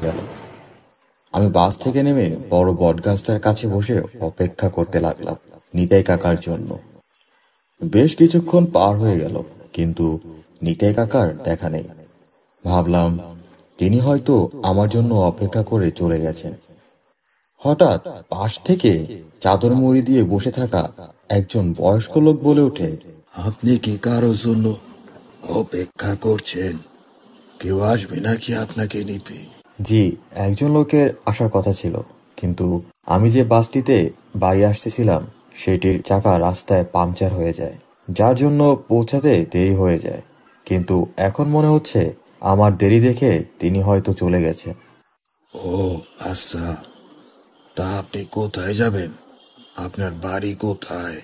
গেল। আমি বাস থেকে নেমে বড় বটগাছটার কাছে বসে অপেক্ষা করতে লাগলাম নিতাই কাকার জন্য। বেশ কিছুক্ষণ পার হয়ে গেল, কিন্তু নিতাই কাকার দেখা নেই। ভাবলাম তিনি হয়তো আমার জন্য অপেক্ষা করে চলে গেছেন। হঠাৎ পাশ থেকে চাদর মুড়ি দিয়ে বসে থাকা একজন বয়স্ক লোক বলে ওঠে, আপনি কি কারোর জন্য অপেক্ষা করছেন? কেউ আসবে নাকি আপনাকে নিতে? জি, একজন লোকের আসার কথা ছিল, কিন্তু আমি যে বাসটিতে বাড়ি আসতেছিলাম সেটির চাকা রাস্তায় পাংচার হয়ে যায়, যার জন্য পৌঁছাতে দেরি হয়ে যায়। কিন্তু এখন মনে হচ্ছে আমার দেরি দেখে তিনি হয়তো চলে গেছে। ও আচ্ছা, তা আপনি কোথায় যাবেন? আপনার বাড়ি কোথায়?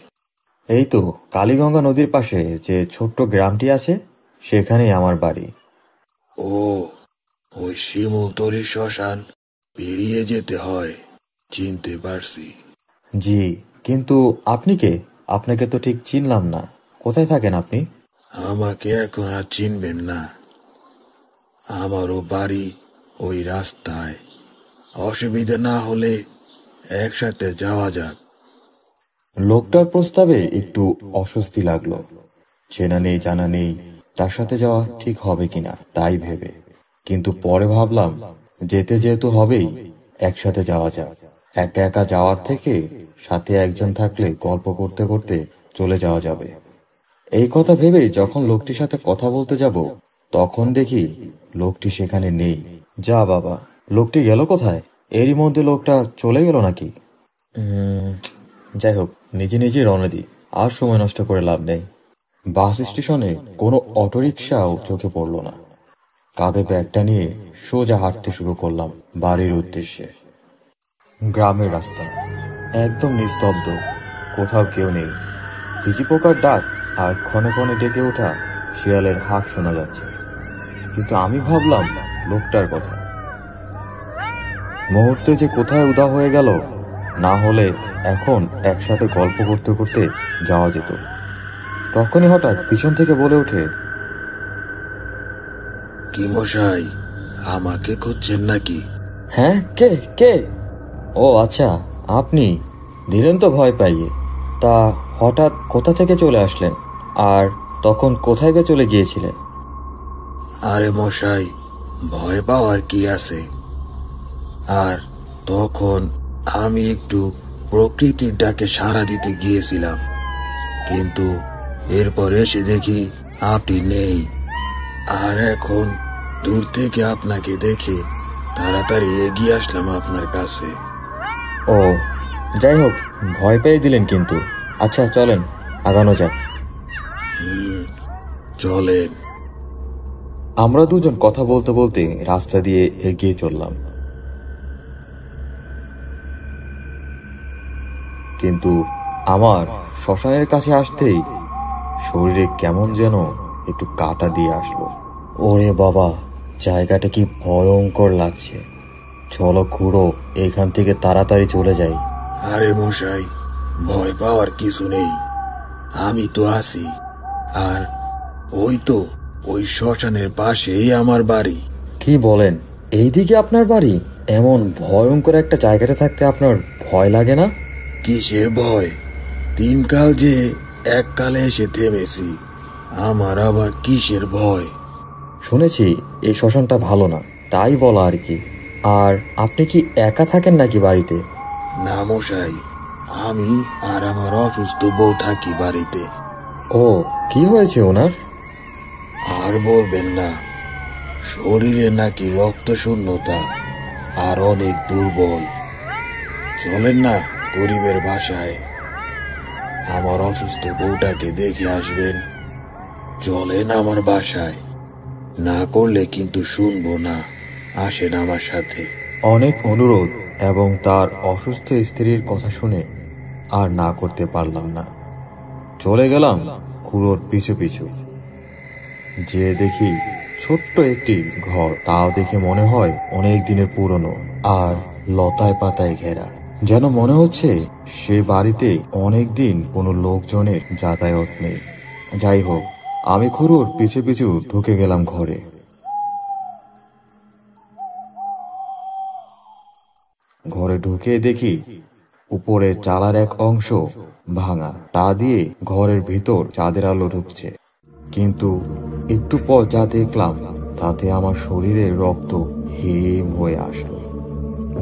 এই তো কালীগঙ্গা নদীর পাশে যে ছোট্ট গ্রামটি আছে, সেখানেই আমার বাড়ি। ও, ওই শিমুলতলি শ্মশান পেরিয়ে যেতে হয়, চিনতে পারছি। জি, কিন্তু আপনি কে? আপনাকে তো ঠিক চিনলাম না। কোথায় থাকেন আপনি? আমাকে এখন আর চিনবেন না। আমারও বাড়ি ওই রাস্তায়। অসুবিধা না হলে একসাথে যাওয়া যাক। লোকটার প্রস্তাবে একটু অস্বস্তি লাগলো। চেনা নেই জানা নেই, তার সাথে যাওয়া ঠিক হবে কিনা তাই ভেবে। কিন্তু পরে ভাবলাম যেতে যেহেতু হবেই, একসাথে যাওয়া যাক। একা একা যাওয়ার থেকে সাথে একজন থাকলে গল্প করতে করতে চলে যাওয়া যাবে। এই কথা ভেবেই যখন লোকটির সাথে কথা বলতে যাব, তখন দেখি লোকটি সেখানে নেই। যা বাবা, লোকটি গেল কোথায়? এরই মধ্যে লোকটা চলে গেল নাকি? যাই হোক, নিজে নিজেই রওনা দিই, আর সময় নষ্ট করে লাভ নেই। বাস স্টেশনে কোনো অটোরিকশাও চোখে পড়ল না। কাঁধে ব্যাগটা নিয়ে সোজা হাঁটতে শুরু করলাম বাড়ির উদ্দেশ্যে। গ্রামের রাস্তা একদম নিস্তব্ধ, কোথাও কেউ নেই। ঝিঝি পোকার ডাক আর ক্ষণে ক্ষণে ডেকে ওঠা শিয়ালের হাঁক শোনা যাচ্ছে। কিন্তু আমি ভাবলাম লোকটার কথা। মুহূর্তে যে কোথায় উদা হয়ে গেল, না হলে এখন একসাথে গল্প করতে করতে যাওয়া যেত। তখনই হঠাৎ পিছন থেকে বলে ওঠে, কি মশাই, আমাকে খুঁজছেন নাকি? হ্যাঁ, কে কে? ও আচ্ছা, আপনি। দিলেন তো ভয় পাইয়ে। তা হঠাৎ কোথা থেকে চলে আসলেন, আর তখন কোথায় বে চলে গিয়েছিলেন? আরে মশাই, ভয় পাওয়ার কি আছে? আর তখন আমি একটু প্রকৃতির ডাকে সাড়া দিতে গিয়েছিলাম, কিন্তু এরপর এসে দেখি আপনি নেই। আর এখন দূর থেকে আপনাকে দেখে তাড়াতাড়ি এগিয়ে আসলাম আপনার কাছে। ও, যাই হোক, ভয় পেয়ে দিলেন কিন্তু। আচ্ছা চলেন, আগানো যাক। চলেন। আমরা দুজন কথা বলতে বলতে রাস্তা দিয়ে এগিয়ে চললাম, কিন্তু আমার শ্মশানের কাছে আসতেই শরীরে কেমন যেন একটু কাটা দিয়ে আসলো। ওরে বাবা, জায়গাটা কি ভয়ঙ্কর লাগছে। চলো খুড়ো, এখান থেকে তাড়াতাড়ি চলে যাই। আরে মশাই, ভয় পাওয়ার কিছু নেই, আমি তো আছি। আর ওই তো ওই শ্মশানের পাশেই আমার বাড়ি। কি বলেন, এইদিকে আপনার বাড়ি? এমন ভয়ঙ্কর একটা জায়গাতে থাকতে আপনার ভয় লাগে না? কিসের ভয়? তিনকাল যে এককালে এসে থেমেছি, আমার আবার কিসের ভয়? শুনেছি এই শ্মশানটা ভালো না, তাই বলা আর কি। আর আপনি কি একা থাকেন নাকি বাড়িতে? না মশাই, আমি আর আমার অসুস্থ বউ থাকি বাড়িতে। ও, কি হয়েছে ওনার? আর বলবেন না, শরীরে নাকি রক্ত শূন্যতা আর অনেক দুর্বল। চলেন না গরিবের বাসায়, আমার অসুস্থ বউটাকে দেখে আসবেন। চলেন আমার বাসায়, না করলে কিন্তু শুনবো না। আসেন আমার সাথে। অনেক অনুরোধ এবং তার অসুস্থ স্ত্রীর কথা শুনে আর না করতে পারলাম না। চলে গেলাম খুড়োর পিছু পিছু। যে দেখি ছোট্ট একটি ঘর, তাও দেখে মনে হয় অনেক দিনের পুরনো, আর লতায় পাতায় ঘেরা। যেন মনে হচ্ছে সে বাড়িতে অনেক দিন কোনো লোকজনের যাতায়াত নেই। যাই হোক, আমি খুড়োর পিছু পিছু ঢুকে গেলাম ঘরে। ঘরে ঢুকে দেখি উপরে চালার এক অংশ ভাঙা, তা দিয়ে ঘরের ভিতর চাঁদের আলো ঢুকছে। কিন্তু একটু পর যা দেখলাম তাতে আমার শরীরের রক্ত হিম হয়ে আসলো।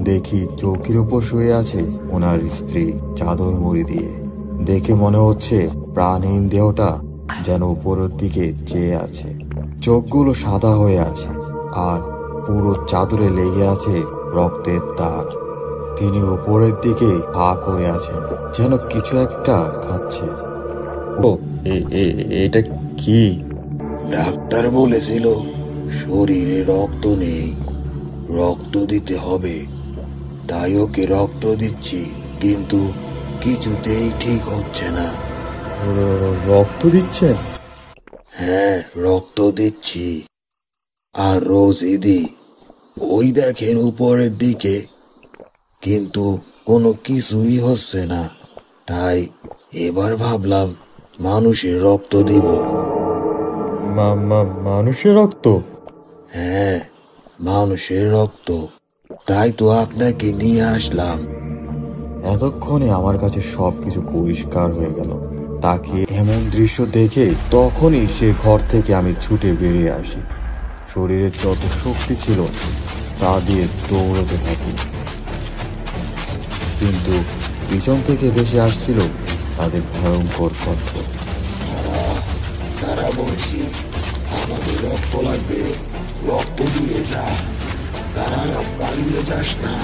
দেখি চৌকির উপর শুয়ে আছে ওনার স্ত্রী, চাদর মুড়ি দিয়ে। দেখে মনে হচ্ছে প্রাণহীন দেহটা যেন উপরের দিকে চেয়ে আছে। চোখগুলো সাদা হয়ে আছে আর পুরো চাদরে লেগে আছে রক্তের দাগ। তিনি উপরের দিকে হা করে আছেন, যেন কিছু একটা খাচ্ছে। ও, এটা কি? ডাক্তার বলেছিল শরীরে রক্ত নেই, রক্ত দিতে হবে। তাই ওকে রক্ত দিচ্ছি, কিন্তু কিছুতেই ঠিক হচ্ছে না। রক্ত দিচ্ছেন? হ্যাঁ, রক্ত দিচ্ছি। আর রোজই দিই। ওই দেখেন উপরের দিকে, কিন্তু কোনো কিছুই হচ্ছে না। তাই এবার ভাবলাম মানুষের রক্ত দিব। মানুষের রক্ত? হ্যাঁ, মানুষের রক্ত। তাই তো আপনাকে নিয়ে আসলাম। এতক্ষণে আমার কাছে সবকিছু পরিষ্কার হয়ে গেল। তাকে এমন দৃশ্য দেখে তখনই সে ঘর থেকে আমি ছুটে বেরিয়ে আসি। শরীরে যত শক্তি ছিল তা দিয়ে দৌড়তে থাকি, কিন্তু পিছন থেকে ভেসে আসছিল তাদের ভয়ঙ্কর কণ্ঠ। তারা বলছি আমাদের রক্ত লাগবে, রক্ত দিয়ে যা, তারা পালিয়ে যাস না।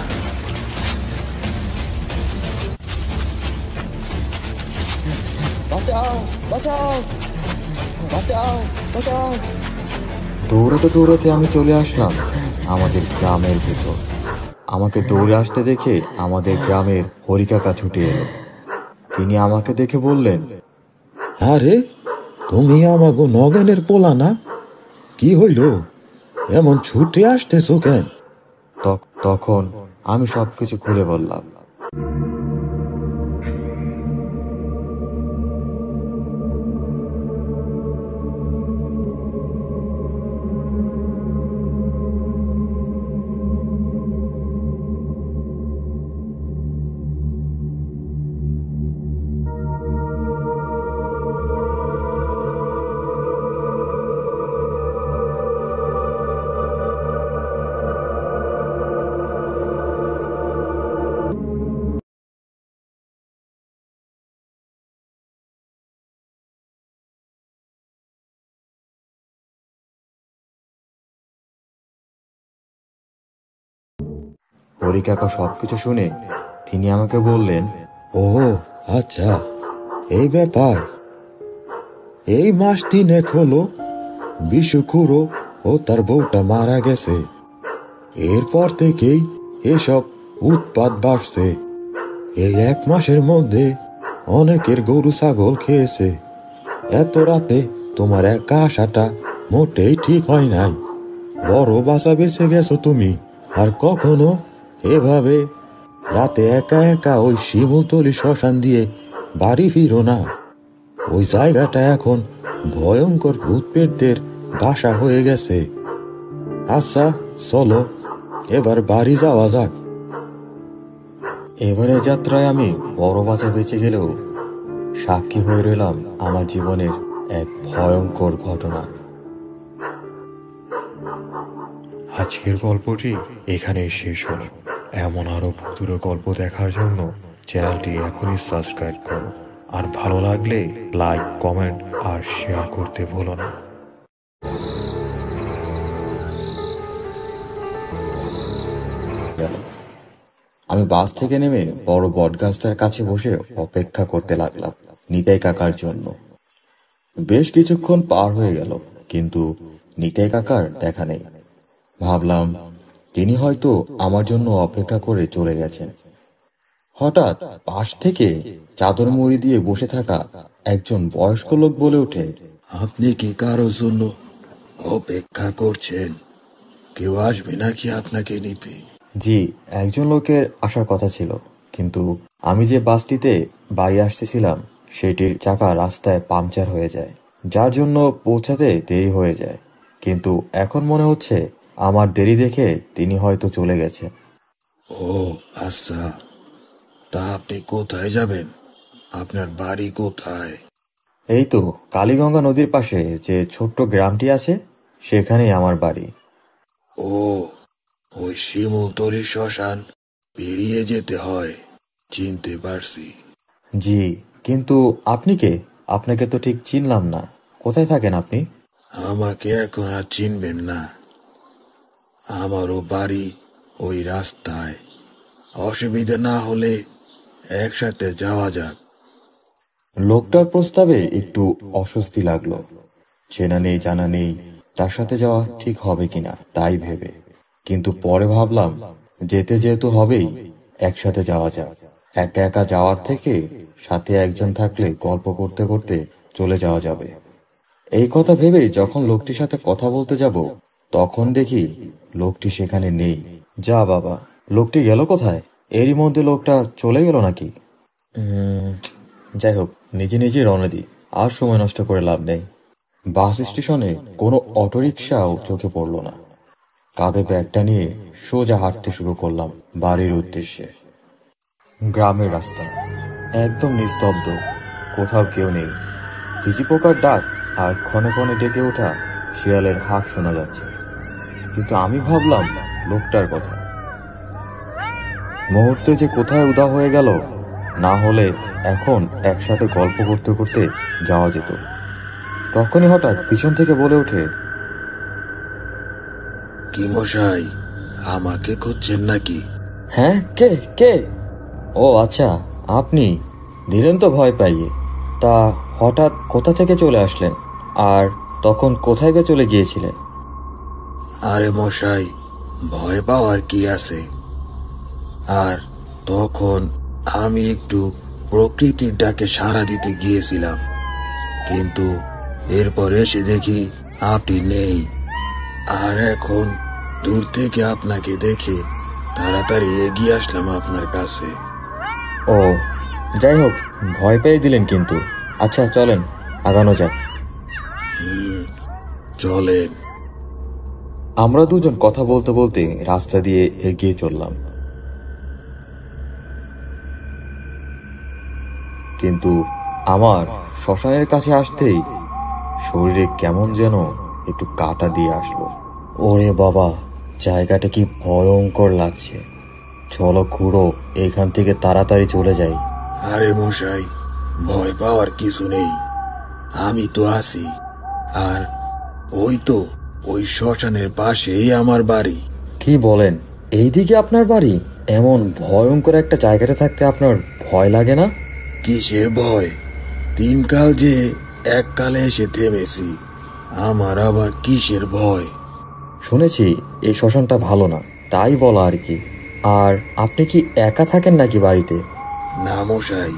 দৌড়াতে দৌড়াতে আমি চলে আসলাম আমাদের গ্রামের ভেতর। আমাকে দৌড়ে আসতে দেখে আমাদের গ্রামের হরিকাকা ছুটে এলো। তিনি আমাকে দেখে বললেন, আরে, তুমি আমাগো নগেনের পোলা না? কি হইল, এমন ছুটে আসতেছো কেন? তখন আমি সবকিছু খুলে বললাম। হরিকাকা সবকিছু শুনে তিনি আমাকে বললেন, ও আচ্ছা, এই ব্যাপার। এই মাস 3 হলো বিশু খুড়ো ও তার বউটা মারা গেছে। এরপর থেকেই এসব উৎপাত বাড়ছে। এই 1 মাসের মধ্যে অনেকের গরু ছাগল খেয়েছে। এত রাতে তোমার একা আসাটা মোটেই ঠিক হয় নাই। বড় বাঁচা বেঁচে গেছো তুমি। আর কখনো এভাবে রাতে একা একা ওই শিমুলতলি শ্মশান দিয়ে বাড়ি ফিরো না। ওই জায়গাটা এখন ভয়ঙ্কর ভূতপ্রেতদের বাসা হয়ে গেছে। আচ্ছা, চলো এবার বাড়ি যাওয়া যাক। এবারের যাত্রায় আমি বড় বাঁচা বেঁচে গেলেও সাক্ষী হয়ে রইলাম আমার জীবনের এক ভয়ঙ্কর ঘটনা। আজকের গল্পটি এখানেই শেষ হলো। এমন আরো ভুতুড়ে গল্প দেখার জন্য চ্যানেলটি এখনই সাবস্ক্রাইব করো। আর ভালো লাগলে লাইক, কমেন্ট আর শেয়ার করতে ভুলো না। আমি বাস থেকে নেমে বড় বটগাছটার কাছে বসে অপেক্ষা করতে লাগলাম নিতাই কাকার জন্য। বেশ কিছুক্ষণ পার হয়ে গেল, কিন্তু নিতাই কাকার দেখা নেই। ভাবলাম তিনি হয়তো আমার জন্য অপেক্ষা করে চলে গেছেন। হঠাৎ পাশ থেকে চাদর মুড়ি দিয়ে বসে থাকা একজন বয়স্ক লোক বলে ওঠে, আপনি কি কারোর জন্য অপেক্ষা করছেন? কেউ আসবে নাকি আপনাকে নিতে? জি, একজন লোকের আসার কথা ছিল, কিন্তু আমি যে বাসটিতে বাড়ি আসতেছিলাম সেটির চাকা রাস্তায় পাংচার হয়ে যায়। যার জন্য পৌঁছাতে দেরি হয়ে যায়। কিন্তু এখন মনে হচ্ছে আমার দেরি দেখে তিনি হয়তো চলে গেছেন। ও আচ্ছা, তা আপনি কোথায় যাবেন? আপনার বাড়ি কোথায়? এই তো কালীগঙ্গা নদীর পাশে যে ছোট্ট গ্রামটি আছে, সেখানেই আমার বাড়ি। ও, ওই শিমুলতলি শ্মশান পেরিয়ে যেতে হয়, চিনতে পারছি। জি, কিন্তু আপনি কে? আপনাকে তো ঠিক চিনলাম না। কোথায় থাকেন আপনি? আমাকে এখন আর চিনবেন না। আমারও বাড়ি ওই রাস্তায়। অসুবিধা না হলে একসাথে যাওয়া যাক। লোকটার প্রস্তাবে একটু অস্বস্তি লাগলো। চেনা নেই জানা নেই, তার সাথে যাওয়া ঠিক হবে কিনা তাই ভেবে। কিন্তু পরে ভাবলাম যেতে যেহেতু হবেই, একসাথে যাওয়া যাক। একা একা যাওয়ার থেকে সাথে একজন থাকলে গল্প করতে করতে চলে যাওয়া যাবে। এই কথা ভেবেই যখন লোকটির সাথে কথা বলতে যাব, তখন দেখি লোকটি সেখানে নেই। যা বাবা, লোকটি গেল কোথায়? এরই মধ্যে লোকটা চলে গেল নাকি? যাই হোক, নিজে নিজে রওনা দিই। আর সময় নষ্ট করে লাভ নেই। বাস স্টেশনে কোনো অটোরিকশাও চোখে পড়ল না। কাঁধে ব্যাগটা নিয়ে সোজা হাঁটতে শুরু করলাম বাড়ির উদ্দেশ্যে। গ্রামের রাস্তা একদম নিস্তব্ধ, কোথাও কেউ নেই। চিচি পোকার ডাক আর ক্ষণে ক্ষণে ডেকে ওঠা শিয়ালের হাঁক শোনা যাচ্ছে। কিন্তু আমি ভাবলাম লোকটার কথা। মুহূর্তে যে কোথায় উধাও হয়ে গেল, না হলে এখন একসাথে গল্প করতে করতে যাওয়া যেত। তখনই হঠাৎ পিছন থেকে বলে ওঠে, কি মশাই, আমাকে খুঁজছেন নাকি? হ্যাঁ, কে কে? ও আচ্ছা, আপনি। দিলেন তো ভয় পাইয়ে। তা হঠাৎ কোথা থেকে চলে আসলেন? আর তখন কোথায় বে চলে গিয়েছিলেন? আরে মশাই, ভয় পাওয়ার কি আছে? আর তখন আমি একটু প্রকৃতির ডাকে সাড়া দিতে গিয়েছিলাম, কিন্তু এরপর এসে দেখি আপনি নেই। আর এখন দূর থেকে আপনাকে দেখে তাড়াতাড়ি এগিয়ে আসলাম আপনার কাছে। ও, যাই হোক, ভয় পেয়ে দিলেন কিন্তু। আচ্ছা চলেন, আগানো যাক। চলেন। আমরা দুজন কথা বলতে বলতে রাস্তা দিয়ে এগিয়ে চললাম। কিন্তু আমার শ্মশানের কাছে আসতেই শরীরে কেমন যেন একটু কাটা দিয়ে আসলো। ওরে বাবা, জায়গাটা কি ভয়ঙ্কর লাগছে। চলো খুড়ো, এখান থেকে তাড়াতাড়ি চলে যাই। আরে মশাই, ভয় পাওয়ার কিছু নেই, আমি তো আছি। আর ওই তো ওই শ্মশানের পাশেই আমার বাড়ি। কি বলেন? এইদিকে আপনার বাড়ি? এমন ভয়ঙ্কর একটা জায়গাতে থাকতে আপনার ভয় লাগে না? কিসের ভয়? তিনকাল যে এককালে এসে থেমেছি, আমার আবার কিসের ভয়? শুনেছি এই শ্মশানটা ভালো না, তাই বলা আর কি। আর আপনি কি একা থাকেন নাকি বাড়িতে? না মশাই,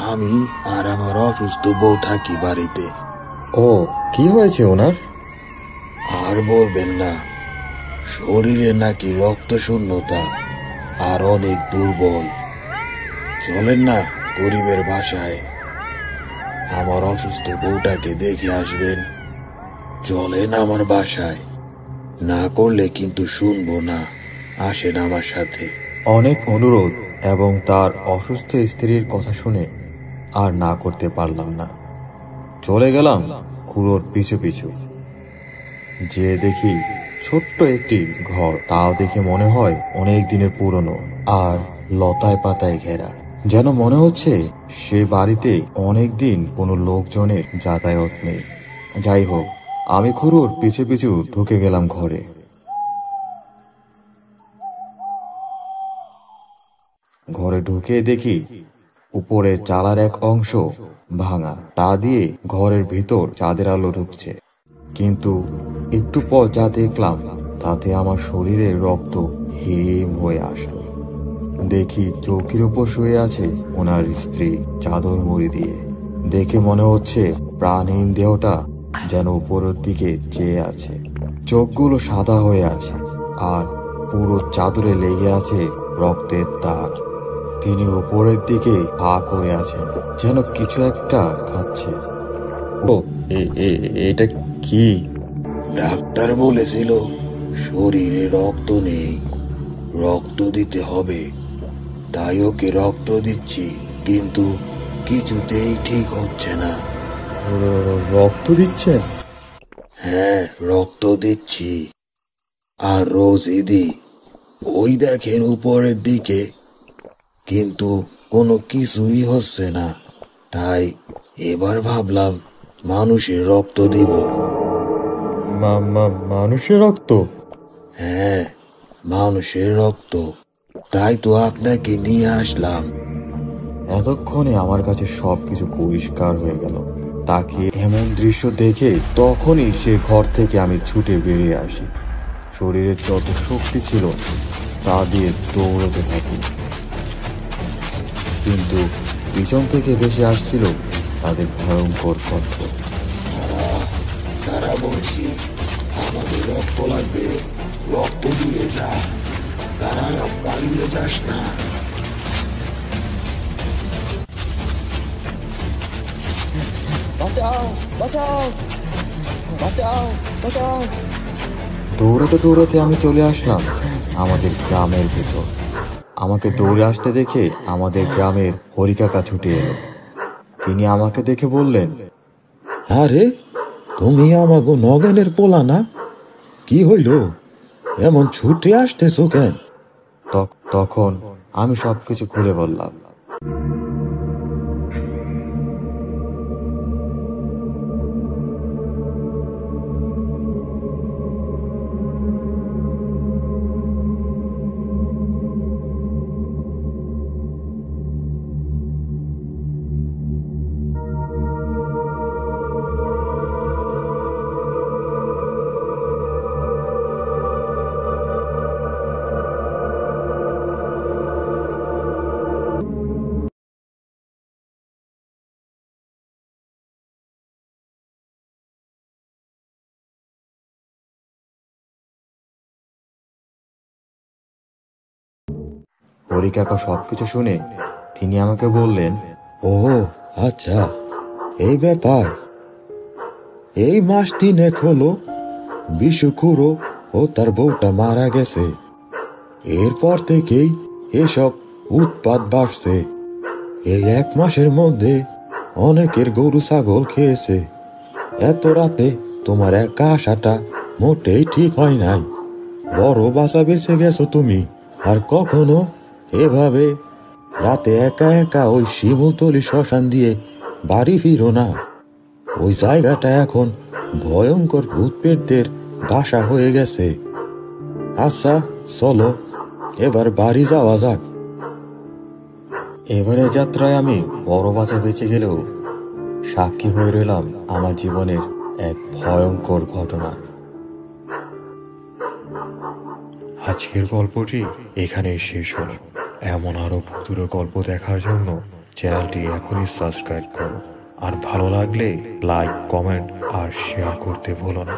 আমি আর আমার অসুস্থ বউ থাকি বাড়িতে। ও, কি হয়েছে ওনার? আর বলবেন না, শরীরে নাকি রক্ত শূন্যতা আর অনেক দুর্বল। চলেন না গরিবের বাসায়, আমার অসুস্থ বউটাকে দেখে আসবেন। চলেন আমার বাসায়, না করলে কিন্তু শুনবো না। আসেন আমার সাথে। অনেক অনুরোধ এবং তার অসুস্থ স্ত্রীর কথা শুনে আর না করতে পারলাম না। চলে গেলাম খুড়োর পিছু পিছু। যে দেখি ছোট্ট একটি ঘর, তাও দেখে মনে হয় অনেক দিনের পুরনো আর লতায় পাতায় ঘেরা। যেন মনে হচ্ছে সে বাড়িতে অনেক দিন কোনো লোকজনের যাতায়াত নেই। যাই হোক, আমি খুড়োর পিছু পিছু ঢুকে গেলাম ঘরে। ঘরে ঢুকে দেখি উপরে চালার এক অংশ ভাঙা, তা দিয়ে ঘরের ভিতর চাঁদের আলো ঢুকছে। কিন্তু একটু পর যা দেখলাম, তাতে আমার শরীরের রক্ত হিম হয়ে আসলো। দেখি চৌকির উপর শুয়ে আছে ওনার স্ত্রী, চাদর মুড়ি দিয়ে। দেখে মনে হচ্ছে প্রাণহীন দেহটা যেন উপরের দিকে চেয়ে আছে। চোখগুলো সাদা হয়ে আছে আর পুরো চাদরে লেগে আছে রক্তের দাগ। তিনি উপরের দিকে পা করে আছেন, যেন কিছু একটা খাচ্ছে। ও এটা কি? ডাক্তার বলেছিল শরীরে রক্ত নেই, রক্ত দিতে হবে। তাই ওকে রক্ত দিচ্ছি, কিন্তু কিছুতেই ঠিক হচ্ছে না। রক্ত দিচ্ছেন? হ্যাঁ, রক্ত দিচ্ছি, আর রোজই দিই। ওই দেখেন উপরের দিকে, কিন্তু কোনো কিছুই হচ্ছে না। তাই এবার ভাবলাম মানুষের রক্ত দিব। মানুষের রক্ত? হ্যাঁ, মানুষের রক্ত। তাই তো আপনাকে নিয়ে আসলাম। এতক্ষণে আমার কাছে সবকিছু পরিষ্কার হয়ে গেল। তাকে এমন দৃশ্য দেখে তখনই সে ঘর থেকে আমি ছুটে বেরিয়ে আসি। শরীরের যত শক্তি ছিল তা দিয়ে দৌড়তে থাকি, কিন্তু পিছন থেকে ভেসে আসছিল তাদের ভয়ঙ্কর কণ্ঠ। তারা বলছি, আমাদের রক্ত লাগবে, রক্ত দিয়ে যা, তারা পালিয়ে যাস না। দৌড়াতে দৌড়াতে আমি চলে আসলাম আমাদের গ্রামের ভেতর। আমাকে দৌড়ে আসতে দেখে আমাদের গ্রামের হরিকাকা ছুটে এলো। তিনি আমাকে দেখে বললেন, আরে, তুমি আমাগো নগেনের পোলা না? কি হইল, এমন ছুটে আসতেছো কেন? তখন আমি সবকিছু খুলে বললাম। হরিকাকা সবকিছু শুনে তিনি আমাকে বললেন, ও আচ্ছা, এই ব্যাপার। এই মাস 3 হলো বিশুখুড়ো ও তার বউটা মারা গেছে। এরপর থেকেই এসব উৎপাত বাড়ছে। এই 1 মাসের মধ্যে অনেকের গরু ছাগল খেয়েছে। এত রাতে তোমার একা আসাটা মোটেই ঠিক হয় নাই। বড় বাঁচা বেঁচে গেছো তুমি, আর কখনো এভাবে রাতে একা একা ওই শিমুলতলি শ্মশান দিয়ে বাড়ি ফিরো না। ওই জায়গাটা এখন ভয়ঙ্কর ভূতপ্রেতদের বাসা হয়ে গেছে। আচ্ছা, চলো এবার বাড়ি যাওয়া যাক। এবারের যাত্রায় আমি বড় বাঁচা বেঁচে গেলেও সাক্ষী হয়ে রইলাম আমার জীবনের এক ভয়ঙ্কর ঘটনা। আজকের গল্পটি এখানেই শেষ হলো। এমন আরো ভুতুড়ে গল্প দেখার জন্য চ্যানেলটি এখনই সাবস্ক্রাইব করো, আর ভালো লাগলে লাইক, কমেন্ট আর শেয়ার করতে ভুলো না।